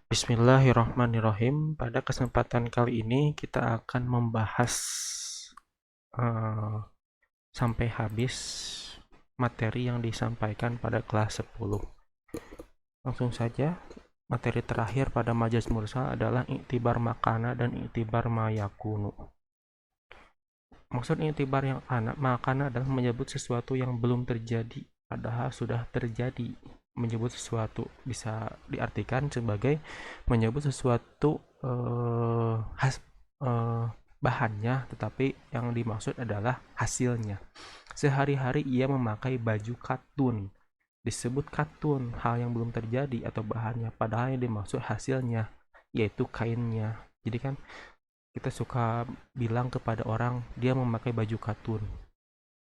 Bismillahirrahmanirrahim. Pada kesempatan kali ini kita akan membahas eh, sampai habis materi yang disampaikan pada kelas 10. Langsung saja, materi terakhir pada Majas Mursal adalah iktibar makana dan iktibar mayakunu. Maksud iktibar yang makana adalah menyebut sesuatu yang belum terjadi, padahal sudah terjadi. Menyebut sesuatu bisa diartikan sebagai menyebut sesuatu eh, bahannya, tetapi yang dimaksud adalah hasilnya. Sehari-hari ia memakai baju katun. Disebut katun, hal yang belum terjadi atau bahannya, padahal yang dimaksud hasilnya, yaitu kainnya. Jadi kan kita suka bilang kepada orang dia memakai baju katun.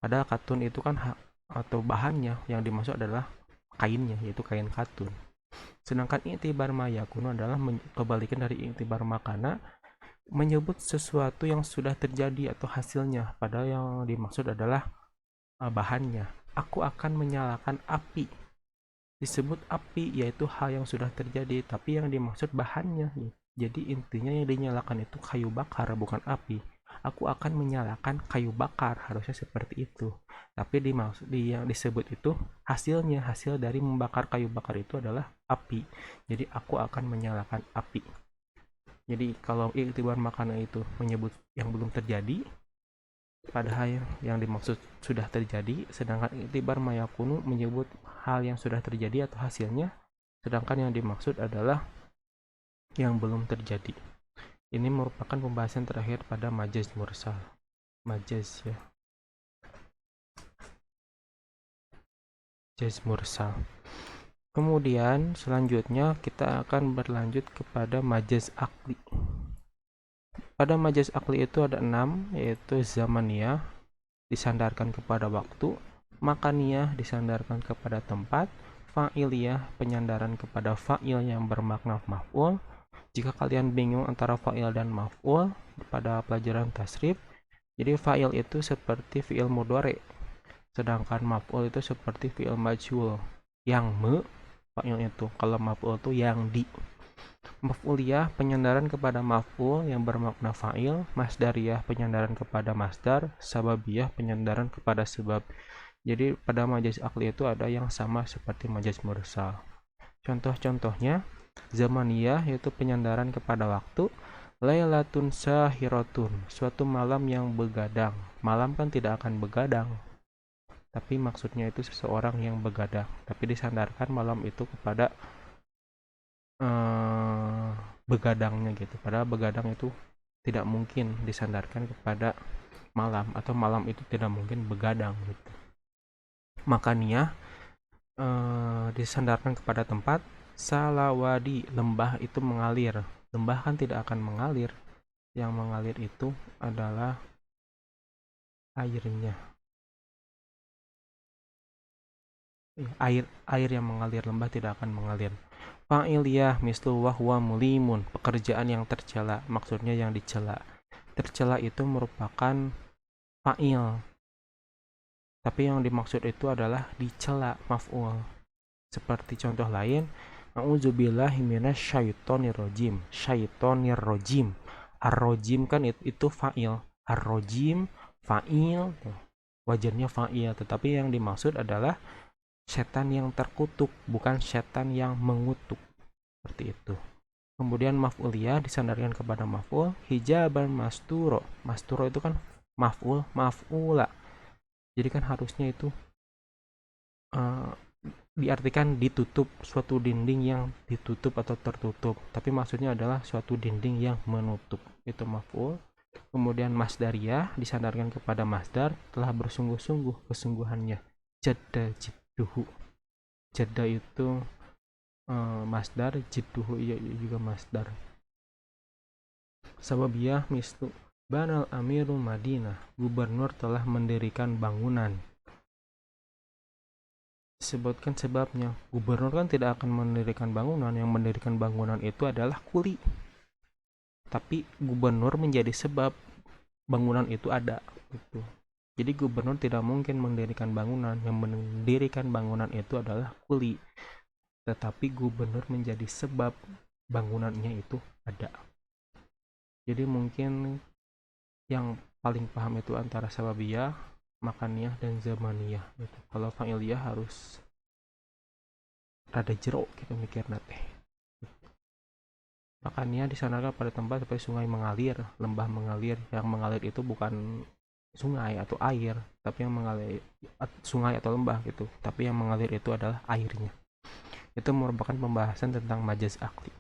Padahal katun itu kan atau bahannya yang dimaksud adalah kainnya, yaitu kain katun. Sedangkan i'tibar mayakunu adalah kebalikan dari i'tibar makana, menyebut sesuatu yang sudah terjadi atau hasilnya, padahal yang dimaksud adalah bahannya. Aku akan menyalakan api. Disebut api yaitu hal yang sudah terjadi, tapi yang dimaksud bahannya. Jadi intinya yang dinyalakan itu kayu bakar, bukan api. Aku akan menyalakan kayu bakar, harusnya seperti itu. Tapi yang disebut itu hasilnya, hasil dari membakar kayu bakar itu adalah api. Jadi aku akan menyalakan api. Jadi kalau iktibar makana itu menyebut yang belum terjadi, padahal yang dimaksud sudah terjadi, sedangkan iktibar mayakunu menyebut hal yang sudah terjadi atau hasilnya, sedangkan yang dimaksud adalah yang belum terjadi. Ini merupakan pembahasan terakhir pada majaz mursal. Majaz ya. Majaz mursal. Kemudian selanjutnya kita akan berlanjut kepada majaz akli. Pada majaz akli itu ada 6, yaitu zamaniyah, disandarkan kepada waktu, makaniyah, disandarkan kepada tempat, fa'iliyah, penyandaran kepada fa'il yang bermakna maf'ul. Jika kalian bingung antara fa'il dan maf'ul pada pelajaran tasrif, jadi fa'il itu seperti fi'il mudhari, sedangkan maf'ul itu seperti fi'il majhul. Yang fa'il itu, kalau maf'ul itu yang di. Maf'uliyah, penyandaran kepada maf'ul yang bermakna fa'il, masdariyah, penyandaran kepada masdar, sababiyah, penyandaran kepada sebab. Jadi pada majaz akli itu ada yang sama seperti majaz mursal. Contoh-contohnya, zamaniyah yaitu penyandaran kepada waktu, lailatun sahiratun, suatu malam yang begadang. Malam kan tidak akan begadang, tapi maksudnya itu seseorang yang begadang, tapi disandarkan malam itu kepada begadangnya gitu. Padahal begadang itu tidak mungkin disandarkan kepada malam, atau malam itu tidak mungkin begadang gitu. Makanya disandarkan kepada tempat. Salawadi, lembah itu mengalir. Lembah kan tidak akan mengalir. Yang mengalir itu adalah airnya. Air yang mengalir, lembah tidak akan mengalir. Fa'iliyah mislu wahwa mulimun, pekerjaan yang tercela, maksudnya yang dicela. Tercela itu merupakan fa'il, tapi yang dimaksud itu adalah dicela, maf'ul. Seperti contoh lain, a'udzubillahi minasyaitonir rajim. Syaitonir rajim. Ar-rajim kan itu fa'il. Ar-rajim fa'il, wajarnya fa'il, tetapi yang dimaksud adalah setan yang terkutuk, bukan setan yang mengutuk. Seperti itu. Kemudian maf'uliyah disandarkan kepada maf'ul, hijaban masturo. Masturo itu kan maf'ul, maf'ula. Jadi kan harusnya itu uh, diartikan ditutup, suatu dinding yang ditutup atau tertutup. Tapi maksudnya adalah suatu dinding yang menutup. Itu maf'ul. Kemudian masdariyah disandarkan kepada masdar, telah bersungguh-sungguh kesungguhannya. Jadda jidduhu. Jadda itu masdar, jidduhu juga masdar. Sababiyah mislu banal amirul madinah, gubernur telah mendirikan bangunan. Disebutkan sebabnya, gubernur kan tidak akan mendirikan bangunan, yang mendirikan bangunan itu adalah kuli. Tapi gubernur menjadi sebab bangunan itu ada gitu. Jadi gubernur tidak mungkin mendirikan bangunan, yang mendirikan bangunan itu adalah kuli. Tetapi gubernur menjadi sebab bangunannya itu ada. Jadi mungkin yang paling paham itu antara sababiyah, makaniyah, dan zamaniyah gitu. Kalau fa'iliyah harus rada jero gitu mikirna teh. Makaniyah disandarkan pada tempat seperti sungai mengalir, lembah mengalir. Yang mengalir itu bukan sungai atau air, tapi yang mengalir sungai atau lembah gitu. Tapi yang mengalir itu adalah airnya. Itu merupakan pembahasan tentang majaz akli.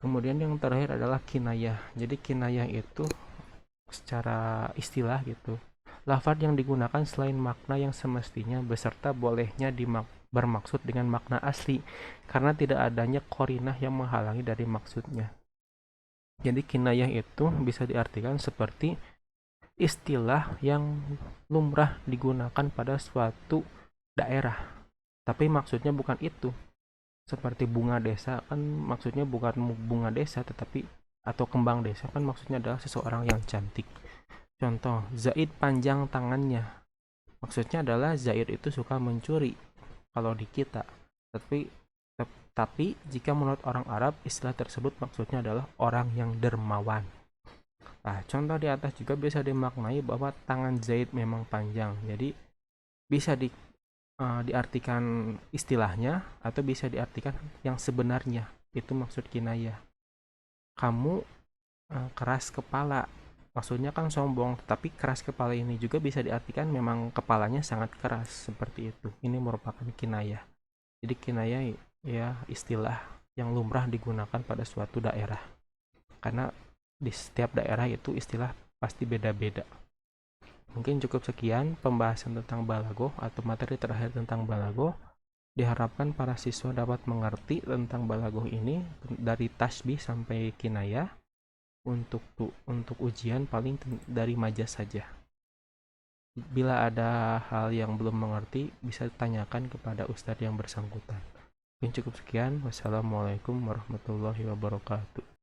Kemudian yang terakhir adalah kinayah. Jadi kinayah itu secara istilah gitu, lafaz yang digunakan selain makna yang semestinya beserta bolehnya bermaksud dengan makna asli karena tidak adanya korinah yang menghalangi dari maksudnya. Jadi kinayah itu bisa diartikan seperti istilah yang lumrah digunakan pada suatu daerah, tapi maksudnya bukan itu. Seperti bunga desa kan maksudnya bukan bunga desa tetapi atau kembang desa kan maksudnya adalah seseorang yang cantik. Contoh, Zaid panjang tangannya. Maksudnya adalah Zaid itu suka mencuri kalau di kita. Tapi jika menurut orang Arab istilah tersebut maksudnya adalah orang yang dermawan. Nah, contoh di atas juga bisa dimaknai bahwa tangan Zaid memang panjang. Jadi bisa diartikan istilahnya atau bisa diartikan yang sebenarnya. Itu maksud kinayah. Kamu keras kepala, maksudnya kan sombong, tapi keras kepala ini juga bisa diartikan memang kepalanya sangat keras seperti itu. Ini merupakan kinayah. Jadi kinayah ya istilah yang lumrah digunakan pada suatu daerah, karena di setiap daerah itu istilah pasti beda-beda. Mungkin cukup sekian pembahasan tentang balagoh atau materi terakhir tentang balagoh. Diharapkan para siswa dapat mengerti tentang balagoh ini dari tasbih sampai kinayah. Untuk ujian paling dari majaz saja. Bila ada hal yang belum mengerti, bisa tanyakan kepada ustadz yang bersangkutan. Mungkin cukup sekian. Wassalamualaikum warahmatullahi wabarakatuh.